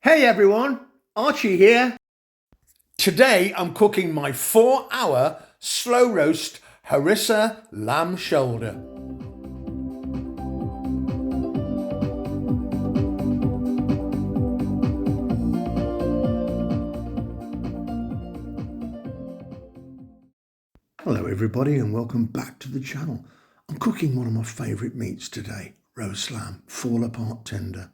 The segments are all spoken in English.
Hey everyone, Archie here. Today I'm cooking my 4-hour slow roast harissa lamb shoulder. Hello everybody and welcome back to the channel. I'm cooking one of my favourite meats today, roast lamb, fall apart tender.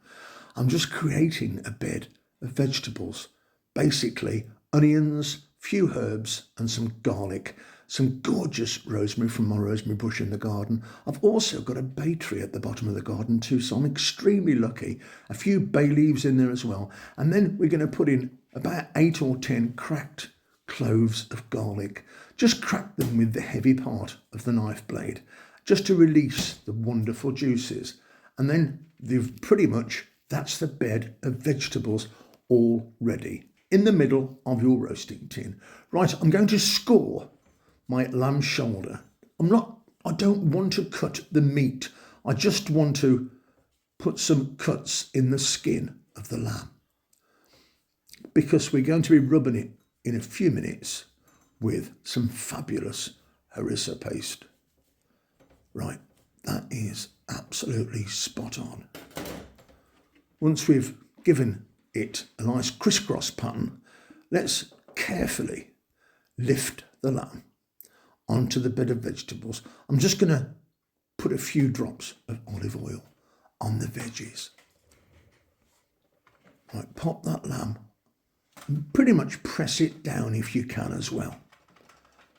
I'm just creating a bed of vegetables, basically onions, few herbs and some garlic, some gorgeous rosemary from my rosemary bush in the garden. I've also got a bay tree at the bottom of the garden too, so I'm extremely lucky. A few bay leaves in there as well. And then we're going to put in about 8 or 10 cracked cloves of garlic. Just crack them with the heavy part of the knife blade, just to release the wonderful juices. And then that's the bed of vegetables all ready in the middle of your roasting tin. Right, I'm going to score my lamb shoulder. I don't want to cut the meat. I just want to put some cuts in the skin of the lamb, because we're going to be rubbing it in a few minutes with some fabulous harissa paste. Right, that is absolutely spot on. Once we've given it a nice crisscross pattern, let's carefully lift the lamb onto the bed of vegetables. I'm just going to put a few drops of olive oil on the veggies. Right, pop that lamb and pretty much press it down if you can as well.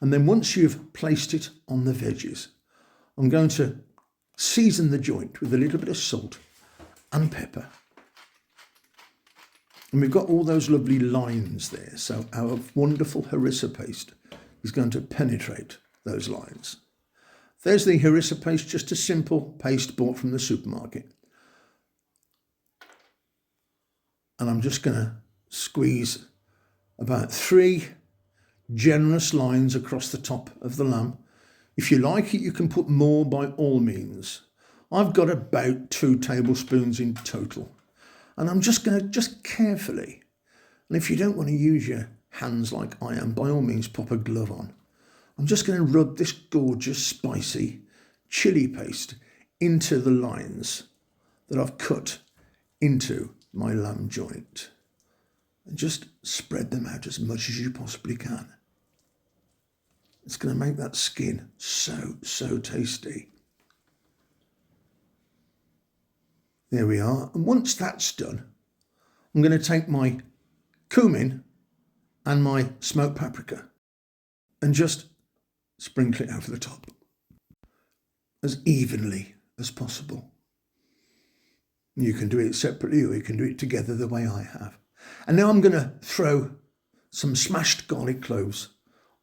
And then once you've placed it on the veggies, I'm going to season the joint with a little bit of salt and pepper. And we've got all those lovely lines there, so our wonderful harissa paste is going to penetrate those lines. There's the harissa paste, just a simple paste bought from the supermarket. And I'm just going to squeeze about 3 generous lines across the top of the lamb. If you like it, you can put more by all means. I've got about 2 tablespoons in total. And I'm just going to carefully, and if you don't want to use your hands like I am, by all means pop a glove on. I'm just going to rub this gorgeous spicy chili paste into the lines that I've cut into my lamb joint. And just spread them out as much as you possibly can. It's going to make that skin so tasty. There we are. And once that's done, I'm going to take my cumin and my smoked paprika and just sprinkle it over the top as evenly as possible. You can do it separately or you can do it together the way I have. And now I'm going to throw some smashed garlic cloves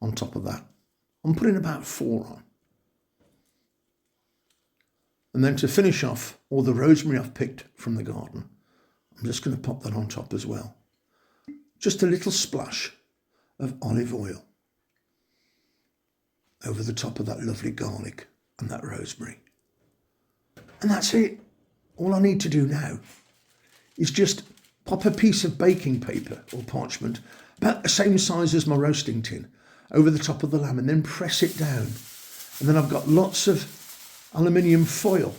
on top of that. I'm putting about 4 on. And then to finish off, all the rosemary I've picked from the garden, I'm just going to pop that on top as well. Just a little splash of olive oil over the top of that lovely garlic and that rosemary. And that's it. All I need to do now is just pop a piece of baking paper or parchment, about the same size as my roasting tin, over the top of the lamb and then press it down. And then I've got lots of aluminium foil,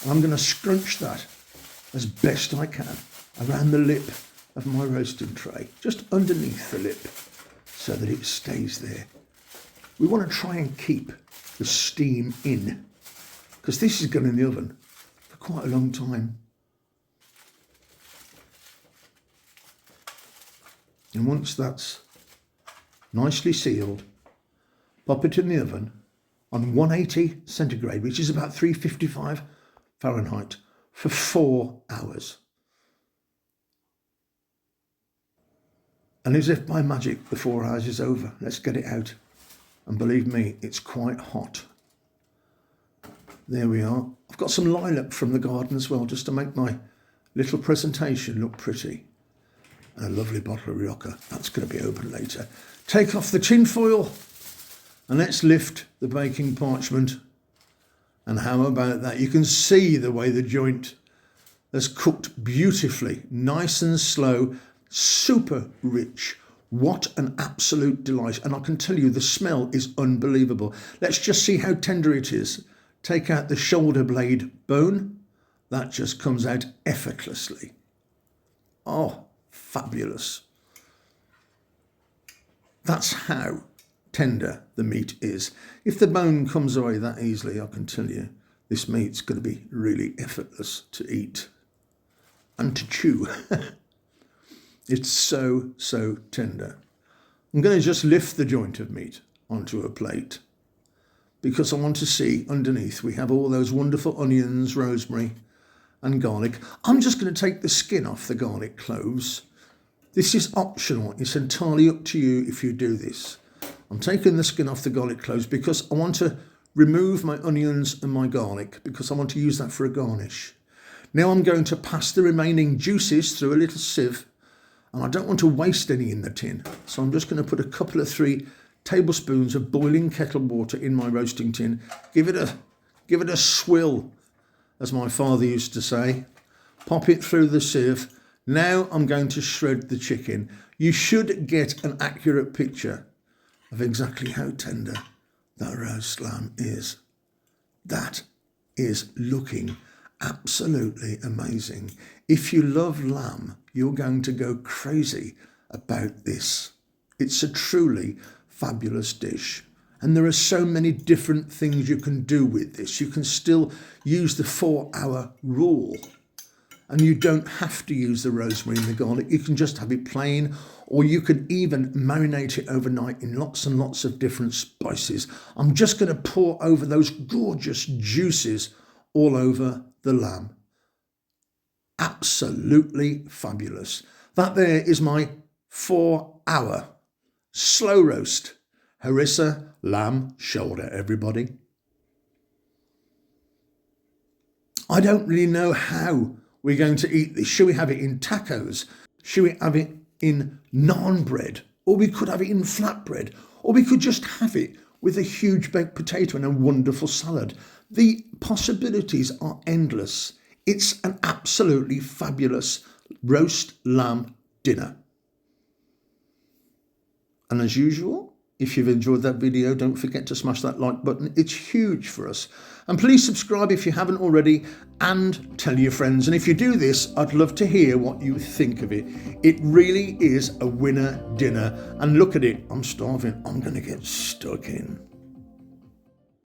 and I'm going to scrunch that as best I can around the lip of my roasting tray, just underneath the lip, so that it stays there. We want to try and keep the steam in, because this is going in the oven for quite a long time. And once that's nicely sealed, pop it in the oven on 180 centigrade, which is about 355 Fahrenheit, for 4 hours. And as if by magic, the 4 hours is over. Let's get it out. And believe me, it's quite hot. There we are. I've got some lilac from the garden as well, just to make my little presentation look pretty. And a lovely bottle of Rioja. That's going to be open later. Take off the tin foil and let's lift the baking parchment. And how about that? You can see the way the joint has cooked beautifully, nice and slow, super rich. What an absolute delight. And I can tell you the smell is unbelievable. Let's just see how tender it is. Take out the shoulder blade bone. That just comes out effortlessly. Oh, fabulous. That's how tender the meat is. If the bone comes away that easily, I can tell you this meat's going to be really effortless to eat and to chew. It's so, so tender. I'm going to just lift the joint of meat onto a plate because I want to see underneath we have all those wonderful onions, rosemary and garlic. I'm just going to take the skin off the garlic cloves. This is optional. It's entirely up to you if you do this. I'm taking the skin off the garlic cloves because I want to remove my onions and my garlic because I want to use that for a garnish. Now I'm going to pass the remaining juices through a little sieve, and I don't want to waste any in the tin. So I'm just going to put a couple of 3 tablespoons of boiling kettle water in my roasting tin. Give it a swill, as my father used to say. Pop it through the sieve. Now I'm going to shred the chicken. You should get an accurate picture of exactly how tender that roast lamb is. That is looking absolutely amazing. If you love lamb, you're going to go crazy about this. It's a truly fabulous dish. And there are so many different things you can do with this. You can still use the 4-hour rule. And you don't have to use the rosemary and the garlic. You can just have it plain, or you can even marinate it overnight in lots and lots of different spices. I'm just going to pour over those gorgeous juices all over the lamb. Absolutely fabulous. That there is my 4-hour slow roast harissa lamb shoulder, everybody. I don't really know how we're going to eat this. Should we have it in tacos? Should we have it in naan bread? Or we could have it in flatbread? Or we could just have it with a huge baked potato and a wonderful salad. The possibilities are endless. It's an absolutely fabulous roast lamb dinner. And as usual, if you've enjoyed that video, don't forget to smash that like button. It's huge for us. And please subscribe if you haven't already, and tell your friends. And if you do this, I'd love to hear what you think of it. It really is a winner dinner. And look at it, I'm starving. I'm going to get stuck in.